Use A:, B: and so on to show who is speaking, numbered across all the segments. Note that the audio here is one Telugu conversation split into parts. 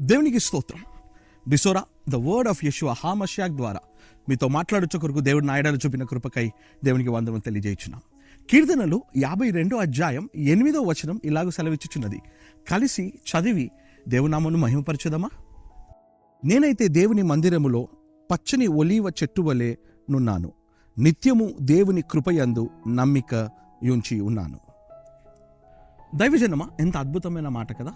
A: దేవునికి స్తోత్రం. బిసోరా ద వర్డ్ ఆఫ్ యెషువా హామషియాక్ ద్వారా మీతో మాట్లాడుచు కొరకు దేవుడు నాయడాలు చూపిన కృపకై దేవునికి వందనం తెలియజేయుచున్నాం. కీర్తనలు 52:8 ఇలాగ సెలవిచ్చుచున్నది. కలిసి చదివి దేవునామమును మహిమపరచుదమా. నేనైతే దేవుని మందిరములో పచ్చని ఒలీవ చెట్టు వలె నున్నాను, నిత్యము దేవుని కృపయందు నమ్మిక యుంచి ఉన్నాను. దైవజనమా, ఎంత అద్భుతమైన మాట కదా.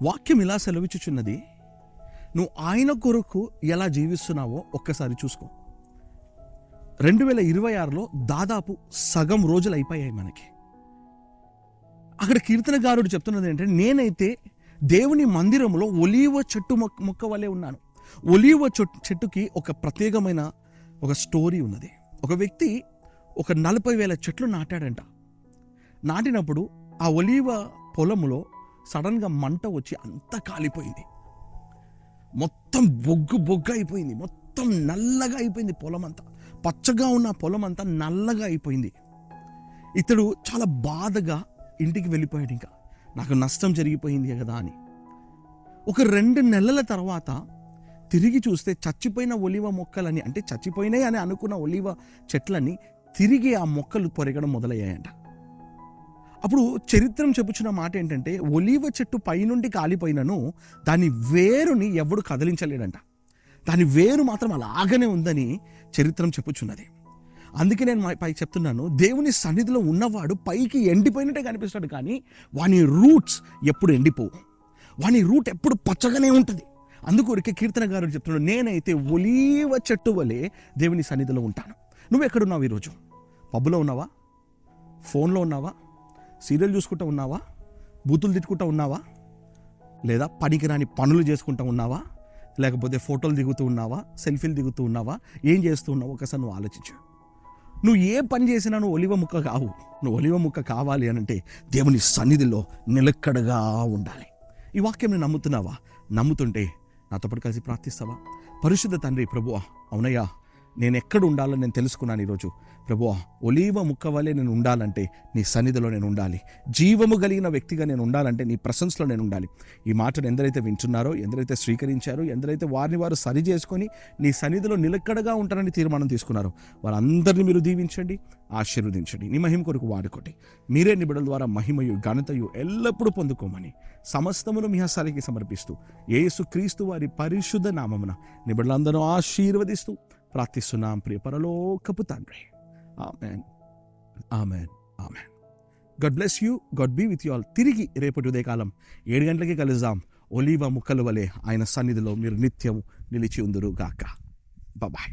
A: వాక్యం ఇలా సెలవిచ్చుచున్నది, నువ్వు ఆయన కొరకు ఎలా జీవిస్తున్నావో ఒక్కసారి చూసుకో. 2026లో దాదాపు సగం రోజులు అయిపోయాయి మనకి. అక్కడ కీర్తనగారుడు చెప్తున్నది ఏంటంటే, నేనైతే దేవుని మందిరంలో ఒలీవ చెట్టు మొక్క వలె ఉన్నాను. ఒలీవ చెట్టుకి ఒక ప్రత్యేకమైన ఒక స్టోరీ ఉన్నది. ఒక వ్యక్తి ఒక 40,000 చెట్లు నాటాడంట. నాటినప్పుడు ఆ ఒలీవ పొలములో సడన్గా మంట వచ్చి అంతా కాలిపోయింది. మొత్తం బొగ్గు అయిపోయింది. మొత్తం నల్లగా అయిపోయింది పొలం అంతా. పచ్చగా ఉన్న పొలం అంతా నల్లగా అయిపోయింది. ఇతడు చాలా బాధగా ఇంటికి వెళ్ళిపోయాడు. ఇంకా నాకు నష్టం జరిగిపోయింది కదా అని. ఒక 2 నెలల తర్వాత తిరిగి చూస్తే చచ్చిపోయిన ఒలివ మొక్కలని, అంటే చచ్చిపోయినాయి అని అనుకున్న ఒలివ చెట్లని తిరిగి ఆ మొక్కలు పొరగడం మొదలయ్యాయంట. అప్పుడు చరిత్రం చెప్పుచున్న మాట ఏంటంటే, ఒలీవ చెట్టు పైనుండి కాలిపోయినను దాని వేరుని ఎవడు కదిలించలేడంట. దాని వేరు మాత్రం అలాగనే ఉందని చరిత్రం చెప్పుచున్నది. అందుకే నేను పై చెప్తున్నాను, దేవుని సన్నిధిలో ఉన్నవాడు పైకి ఎండిపోయినట్టే కనిపిస్తాడు, కానీ వాని రూట్స్ ఎప్పుడు ఎండిపోవు. వాని రూట్ ఎప్పుడు పచ్చగానే ఉంటుంది. అందుకొరకే కీర్తనగారుడు చెప్తున్నాడు, నేనైతే ఒలీవ చెట్టు వలె దేవుని సన్నిధిలో ఉంటాను. నువ్వు ఎక్కడున్నావు ఈరోజు? పబ్బులో ఉన్నావా? ఫోన్లో ఉన్నావా? సీరియల్ చూసుకుంటూ ఉన్నావా? బూతులు తిట్టుకుంటూ ఉన్నావా? లేదా పనికిరాని పనులు చేసుకుంటూ ఉన్నావా? లేకపోతే ఫోటోలు దిగుతూ ఉన్నావా? సెల్ఫీలు దిగుతూ ఉన్నావా? ఏం చేస్తూ ఉన్నావు? ఒకసారి నువ్వు ఆలోచించు. నువ్వు ఏ పని చేసినా నువ్వు ఒలివ ముక్క కావు. నువ్వు ఒలివ ముక్క కావాలి అనంటే దేవుని సన్నిధిలో నిలకడగా ఉండాలి. ఈ వాక్యం నువ్వు నమ్ముతున్నావా? నమ్ముతుంటే నాతో పాటు కలిసి ప్రార్థిస్తావా? పరిశుద్ధ తండ్రి, ప్రభువా, అవునయ్యా, నేను ఎక్కడ ఉండాలని నేను తెలుసుకున్నాను ఈరోజు. ప్రభువా, ఒలీవ ముక్క వలె నేను ఉండాలంటే నీ సన్నిధిలో నేను ఉండాలి. జీవము కలిగిన వ్యక్తిగా నేను ఉండాలంటే నీ ప్రశంసలో నేను ఉండాలి. ఈ మాటను ఎందరైతే వింటున్నారో, ఎందరైతే స్వీకరించారో, ఎందరైతే వారిని వారు సరి చేసుకొని నీ సన్నిధిలో నిలకడగా ఉంటారని తీర్మానం తీసుకున్నారో వారందరినీ మీరు దీవించండి, ఆశీర్వదించండి. నీ మహిమ కొరకు వాడుకోండి. మీరే నీ బిడ్డల ద్వారా మహిమయు ఘనతయు ఎల్లప్పుడూ పొందుకోమని సమస్తమును మీ హస్తాలకి సమర్పిస్తూ యేసు క్రీస్తు వారి పరిశుద్ధ నామమున నీ బిడ్డలందరూ ఆశీర్వదిస్తూ ప్రార్థిస్తున్నాం ప్రియ పరలోకపు తండ్రి. Amen, amen, amen. God bless you. God be with you all. తిరిగి రేపటి ఉదయకాలం 7 గంటలకి కలుద్దాం. ఒలీవ ముక్కల వలె ఆయన సన్నిధిలో మీరు నిత్యం నిలిచి ఉందురు గాక. బాయ్.